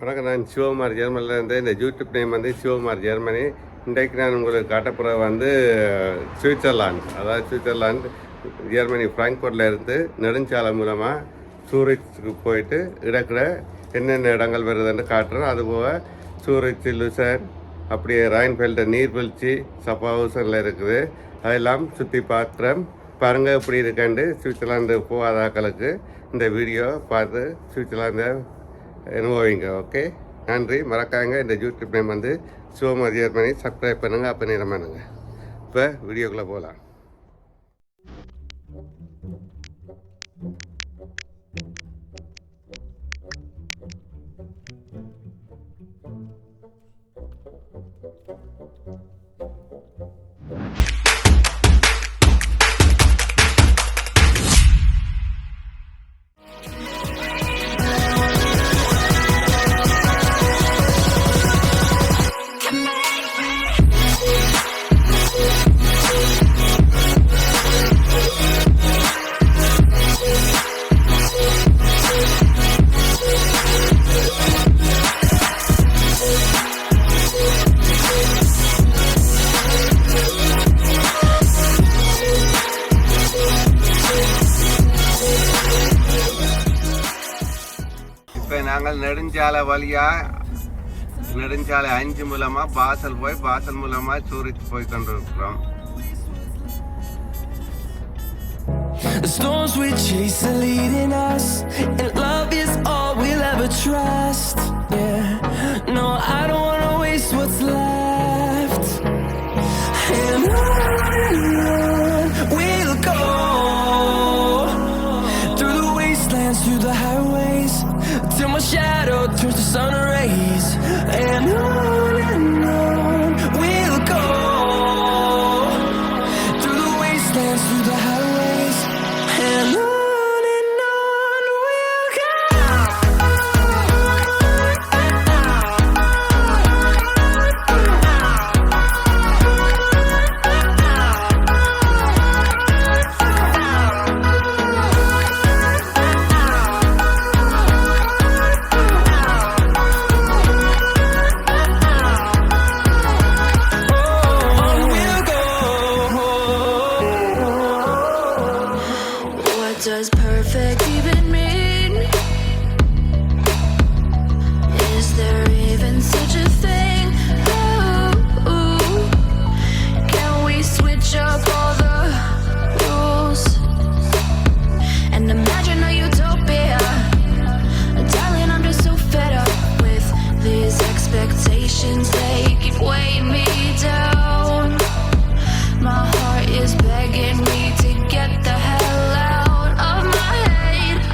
வணக்கம், நான் சிவகுமார் ஜெர்மனிலேருந்து. இந்த யூடியூப் நேம் வந்து சிவகுமார் ஜெர்மனி. இன்றைக்கு நான் உங்களுக்கு காட்டப்புற வந்து சுவிட்சர்லாந்து, அதாவது சுவிட்சர்லாந்து ஜெர்மனி ஃப்ராங்க்ஃபர்ட்டில் இருந்து நெடுஞ்சாலை மூலமாக சூரிச்சுக்கு போயிட்டு இடக்கிட என்னென்ன இடங்கள் வருதுன்னு காட்டுறோம். அதுபோக சூரிச்சு, லுசன், அப்படியே ரைன்ஃபெல்ட நீர்வீழ்ச்சி ஷஃப்ஹாவுசனில் இருக்குது. அதெல்லாம் சுற்றி பார்க்குறோம். பாருங்கள் எப்படி இருக்காண்டு. சுவிட்சர்லாந்து போகாதாக்களுக்கு இந்த வீடியோ பார்த்து சுவிட்சர்லாந்தை அனுபவிங்க. ஓகே, நன்றி. மறக்காங்க இந்த யூடியூப் நேம் வந்து சிவகுமார் ஜெர்மனி. சப்ஸ்கிரைப் பண்ணுங்கள், அப்போ நேரம் பண்ணுங்க. இப்போ வீடியோக்குள்ளே போகலாம். நாங்கள் நெடுஞ்சாலை வழியாக நெடுஞ்சாலை 5 மூலமாக பாசல் போய் பாசல் மூலமாக சூரிச்சு போய் கொண்டிருக்கிறோம். The storms we chase are leading us, and love is all we'll ever trust. Yeah, no, I don't wanna waste what's left. And on we'll go, through the wastelands, through the highways, till my shadow turns to sun rays. And on we'll go, through the wastelands, through the highways, and on we'll go. Does perfect even mean? Is there even such a thing? Ooh, can we switch up all the rules and imagine a utopia? Darling, I'm just so fed up with these expectations. They keep weighing me down. My heart is begging me to get the hell out.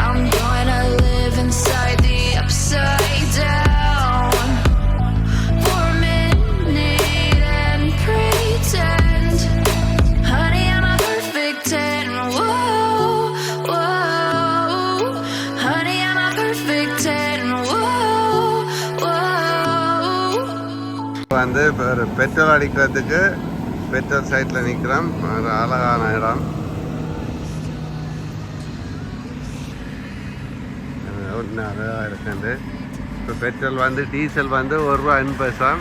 I'm gonna live inside the upside down for a minute and pretend, honey, I'm a perfect 10. Whoa, whoa, honey, I'm a perfect 10. Whoa, whoa. வந்து ஒரு petrol அடிக்கிறதுக்கு petrol சைட்டில் நிற்கிறோம். ஒரு அழகான இடம். அழகாக இருக்குது. இப்போ பெட்ரோல் வந்து டீசல் வந்து ₹1.80,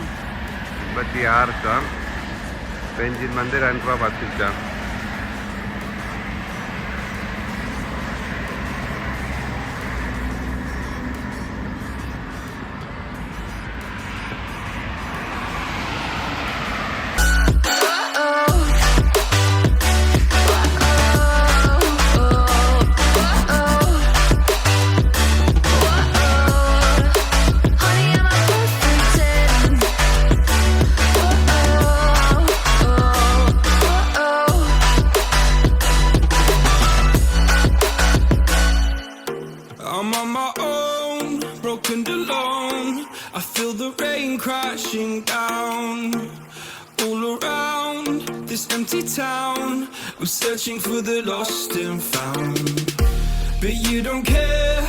36. பென்சின் வந்து ₹2.10. I'm on my own, broken alone. I feel the rain crashing down all around this empty town. I'm searching for the lost and found, but you don't care,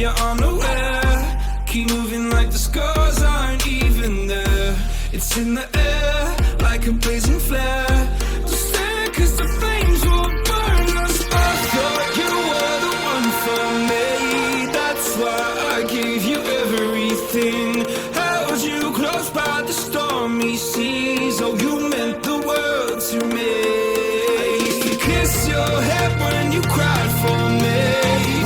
you're unaware. Keep moving like the scars aren't even there. It's in the air like a blazing flare. Just stare 'cause the flames will burn us. I thought you were the one for me. That's why I gave you everything. everything. Held you close by the stormy seas. Oh, you meant the world to me. I used to kiss your head when you cried for me.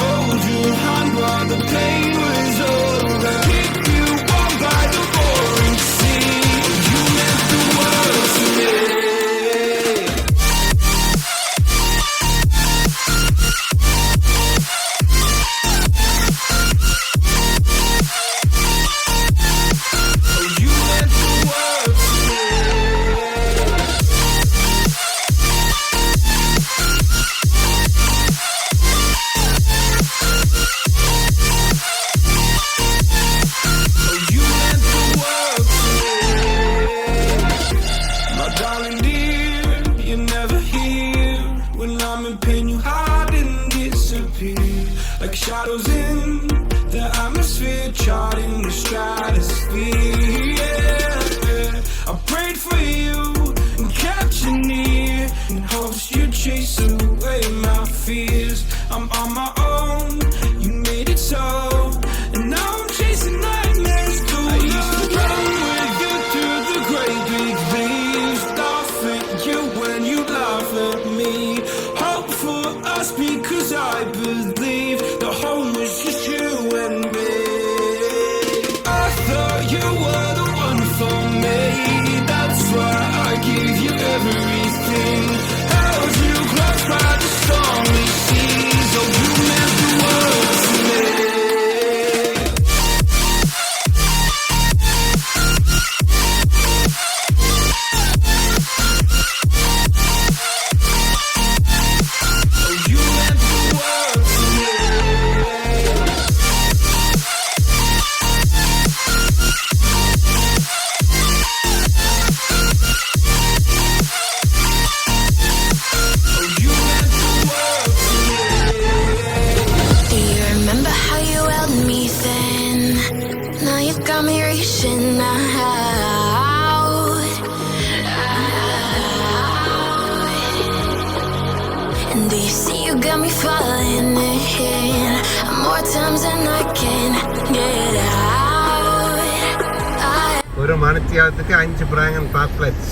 Hold your hand while the pain was over. Keep you warm by the roaring sea. Oh, you meant the world to me. Like shadows in the atmosphere, charting the stratosphere. Yeah. I prayed for you and kept you near in hopes you'd chase away my fears. I'm on my own, you made it so, and now I'm chasing nightmares too. I used to run with you through the great big leaves, laugh at you when you laugh at me. Hope for us because I believe the home was just you and me. I thought you were the one for me. That's why I gave you everything. Held you close by the stormy seas. Oh, you meant the world to me. Got me reaching out, and do you see you got me falling in more times than I can get out. ஒரு மணித்தியாலத்துக்கு 5 பிராங்கன் பாப்லெட்ஸ்.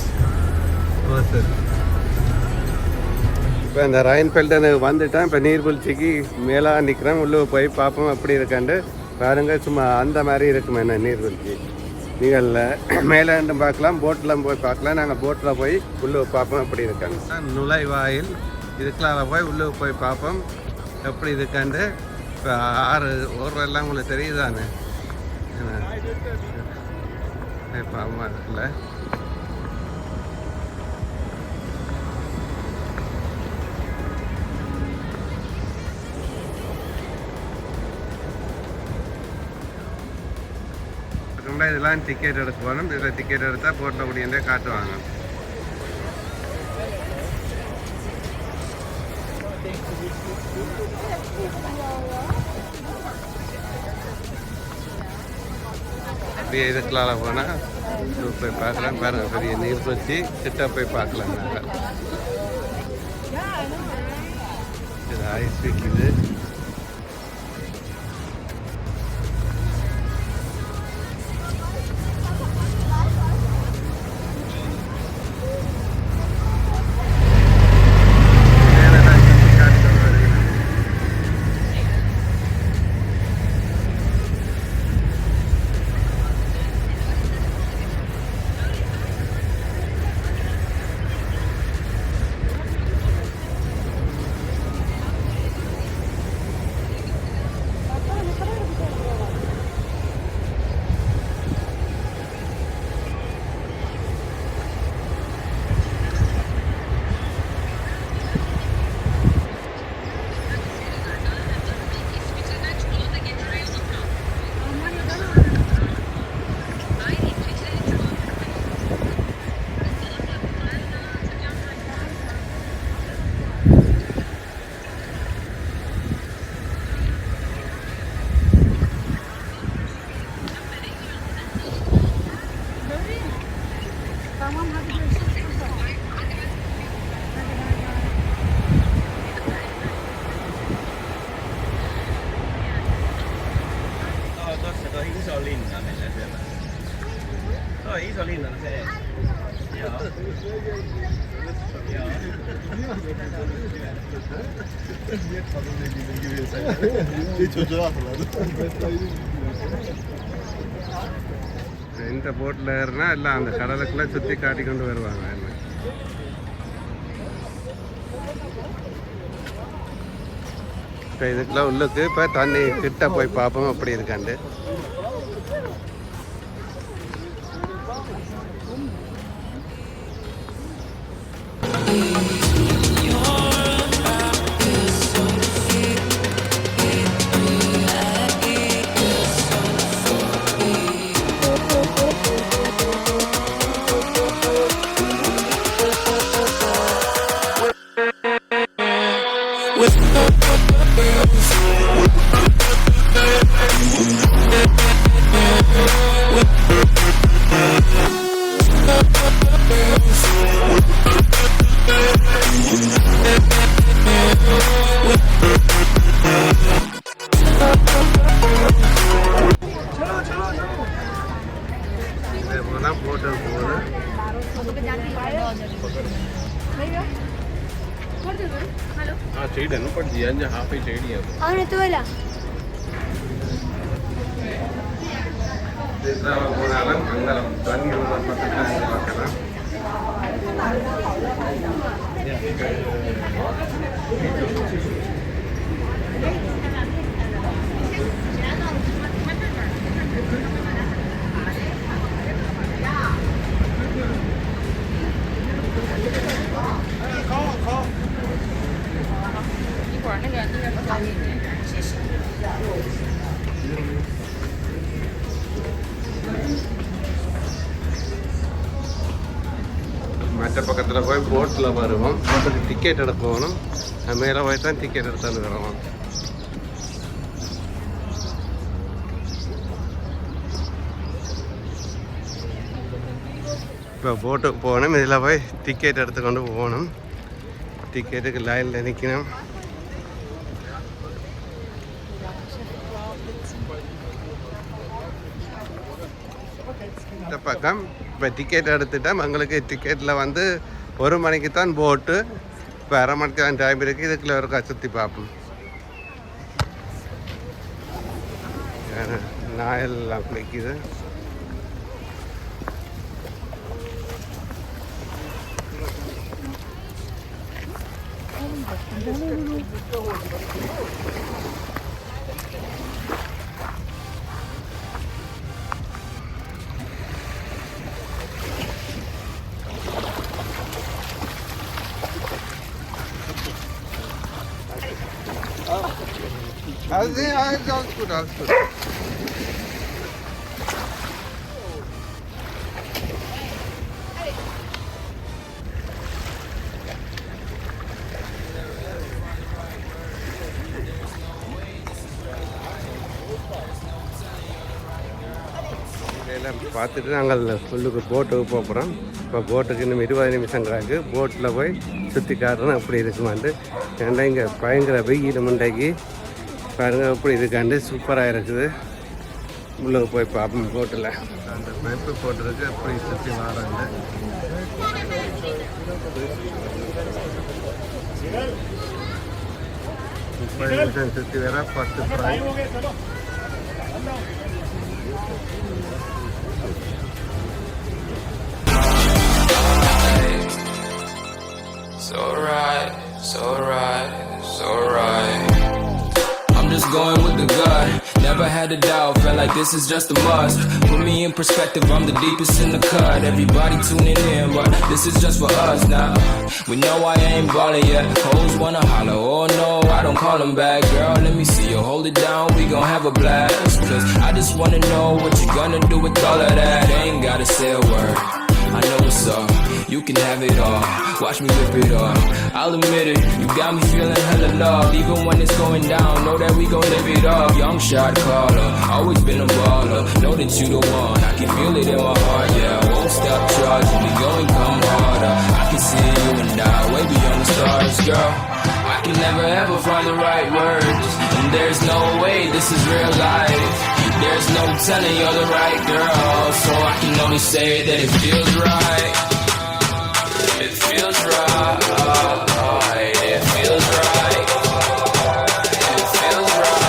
இப்போ இந்த ரயன்ஃபீல்டு வந்துட்டேன். இப்போ நீர்வீழ்ச்சிக்கு மேலே நிற்கிறேன். உள்ளே போய் பார்ப்போம் எப்படி இருக்காண்டு. பாருங்க, சும்மா அந்த மாதிரி இருக்குமே என்ன நீர்வீழ்ச்சி. நீங்கள் மேலே பார்க்கலாம், போட்டில் போய் பார்க்கலாம். நாங்கள் போட்டில் போய் உள்ளே பார்ப்போம் எப்படி இருக்காங்க. நுழைவாயில் இதுக்குள்ள போய் உள்ளே போய் பார்ப்போம் எப்படி இருக்காண்டு. இப்போ ஆறு ஓரெல்லாம் உங்களுக்கு தெரியுதானே? இப்போ அம்மா இருக்குல்ல. இதெல்லாம் டிக்கெட் எடுத்து போகணும். இதில் டிக்கெட் எடுத்தால் போட்டில் முடியுன்றே காட்டுவாங்க. அப்படியே இதுக்குள்ளால போனால் போய் பார்க்கலாம். பாருங்க, பெரிய நீர்வீழ்ச்சி கிட்ட போய் பார்க்கலாம். நாங்கள் இது ஐஸ் விற்கிது. Sorry. இந்த போட்டில் ஏறினா எல்லாம் அந்த கடலுக்குள்ளே சுற்றி காட்டி கொண்டு வருவாங்க என்ன. இப்போ இதுக்குள்ள உள்ளுக்கு இப்போ தண்ணி கிட்ட போய் பார்ப்போம் அப்படி இருக்காண்டு. போட்டு போகுது. చేయడం પણ જ્યાં જ્યાં હાફે ચડી આવે అవును తోలా போனாலும் மங்களம் தண்ணி பார்க்கலாம். மற்ற பக்கத்தில் போய் போட்டில் வருவோம். போட்டுக்கு டிக்கெட் எடுக்க போகணும். மேலே போய் தான் டிக்கெட் எடுத்தாந்து வருவோம். இப்போ போட்டுக்கு போகணும். இதில் போய் டிக்கெட் எடுத்துக்கொண்டு போகணும். டிக்கெட்டுக்கு லைனில் நிற்கணும். இந்த பக்கம் இப்போ டிக்கெட் எடுத்துட்டோம். எங்களுக்கு டிக்கெட்டில் வந்து 1 மணிக்கு தான் போட்டு. இப்போ 1/2 மணிக்கு தான் டைம் இருக்குது. இதுக்குள்ள இருக்கா சுற்றி பார்ப்போம். நாயெல்லாம் குளிக்குது. Alles gut, alles gut. இதெல்லாம் பார்த்துட்டு நாங்கள் ஃபுல்லுக்கு போட்டுக்கு போகிறோம். இப்போ போட்டுக்கு இன்னும் 20 நிமிஷம் கிடக்கு. போட்டில் போய் சுற்றி காட்டுறோம் அப்படி இருக்குமாண்டு. ஏன்னா இங்கே பயங்கர வெயில் முண்டைக்கு பாருங்கள் எப்படி இருக்காண்டு சூப்பராக இருக்குது. உள்ளே போய் பார்ப்போம். போட்டில் அந்த மேப்பு போட்டிருக்கு அப்படி சுற்றி வராங்க. சுற்றி வர 10 பிராய். So right, so right, so right. I'm just going with the gut. Never had a doubt, felt like this is just a must. Put me in perspective, I'm the deepest in the cut. Everybody tuning in, but this is just for us now. We know I ain't ballin' yet. Hoes wanna holler, oh no, I don't call them back. Girl, let me see you hold it down, we gon' have a blast. Cause I just wanna know what you gonna do with all of that. Ain't gotta say a word, I know what's up. You can have it all, watch me rip it off. I'll admit it, you got me feeling hella loved. Even when it's going down, know that we gon' live it up. Young shot caller, always been a baller. Know that you the one, I can feel it in my heart, yeah. Won't stop charging, we going come harder. I can see you and I, way beyond the stars, girl. I can never ever find the right words, and there's no way this is real life. There's no telling you're the right girl, so I can only say that it feels right. It feels right. It feels right. It feels right.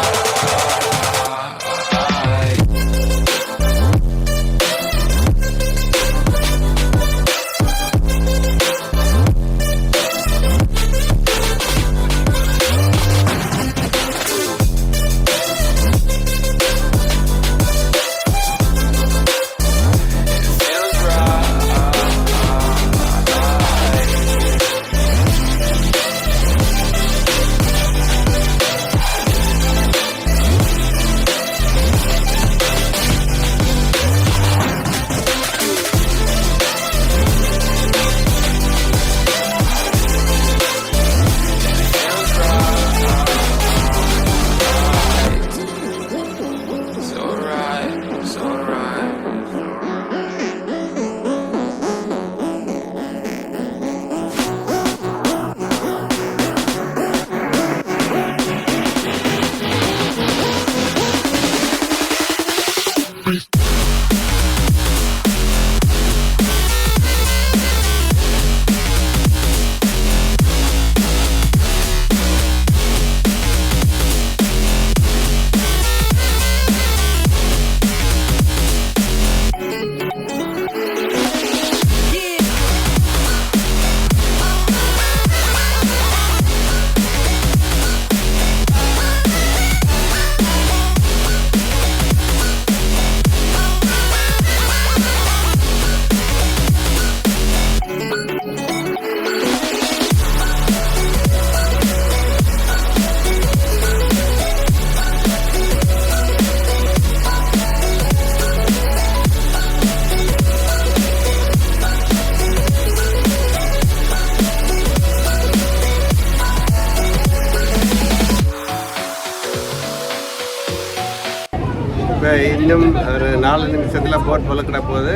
இப்போ இன்னும் ஒரு 4 நிமிஷத்தில் boat பழுக்கிட போகுது.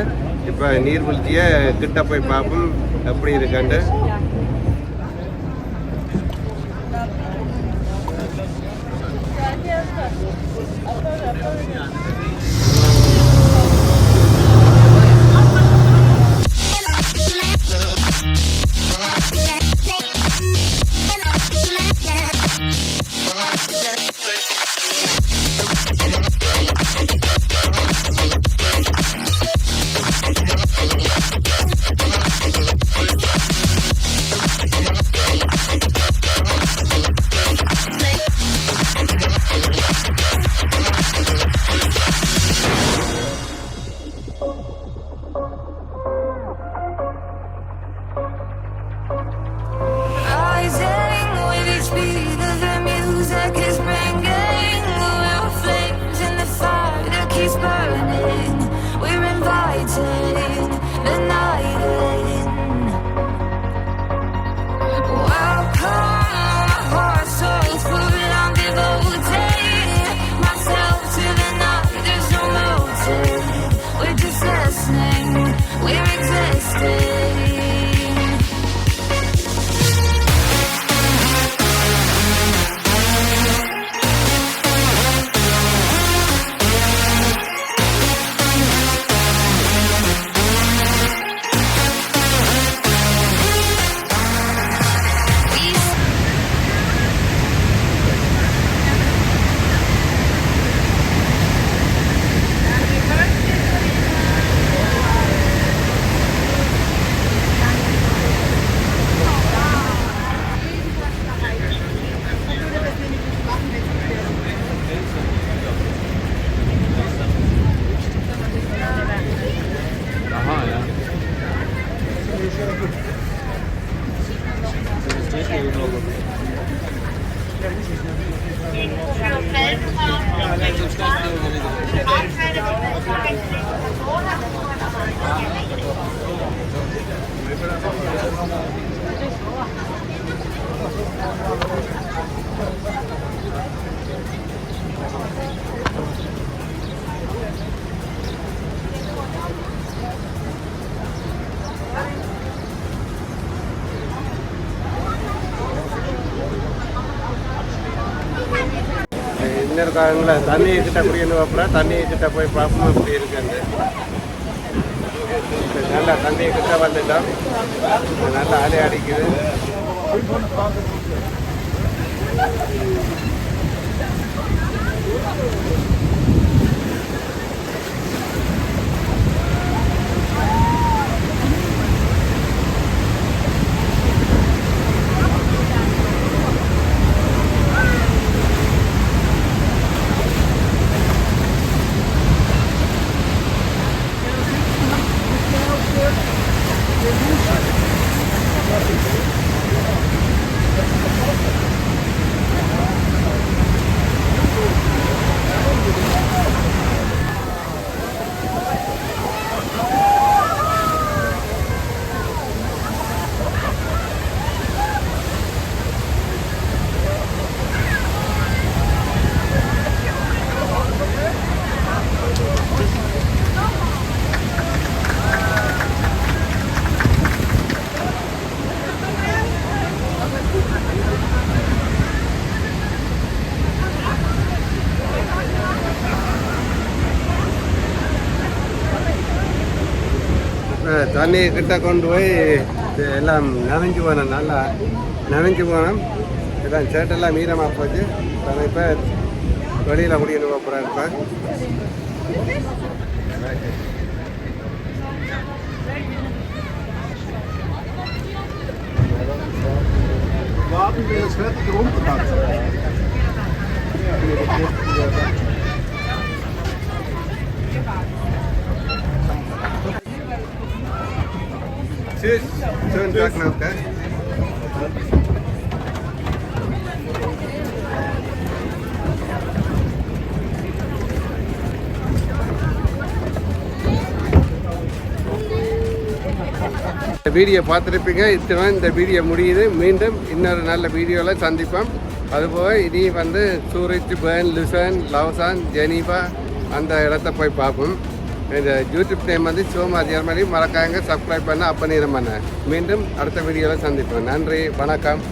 இப்போ நீர்வீழ்ச்சியை கிட்ட போய் பார்ப்போம் எப்படி இருக்காண்டு. Rising with each beat of the music is bringing. We're flames in the fire that keeps burning. We're inviting the night in. Welcome, my heart so full. I'm devoting myself to the night. There's no motive. We're just listening. We're existing. மறக்காங்கள தண்ணியை கிட்ட குடிக்கணும் அப்புறம் தண்ணியை கிட்ட போய் பார்ப்போம் அப்படி இருக்குன்னு. நல்லா தண்ணியை கிட்ட வந்துட்டோம். நல்லா அலை அடிக்குது. தண்ணியை கிட்ட கொண்டு போய் எல்லாம் நனைஞ்சு போனோம். நல்லா நனைஞ்சு போனோம். எல்லாம் சேட்டெல்லாம் மீறமாக போச்சு. இப்போ வெளியில் குடிக்கணும் அப்புறம் இப்போ Tschüss, schönen Tag noch, gell? Video பார்த்துருப்பீங்க. இத்தனை இந்த வீடியோ முடியுது. மீண்டும் இன்னொரு நல்ல வீடியோவில் சந்திப்போம். அதுபோக இனி வந்து சூரிச், பேர்ன், லுசன், லவ்சான், ஜெனீவா அந்த இடத்த போய் பார்ப்போம். இந்த யூடியூப் நேம் வந்து சிவகுமார் ஜெர்மனி. மறக்காங்க சப்ஸ்கிரைப் பண்ண அப்போ நீரம் பண்ண. மீண்டும் அடுத்த வீடியோவில் சந்திப்போம். நன்றி, வணக்கம்.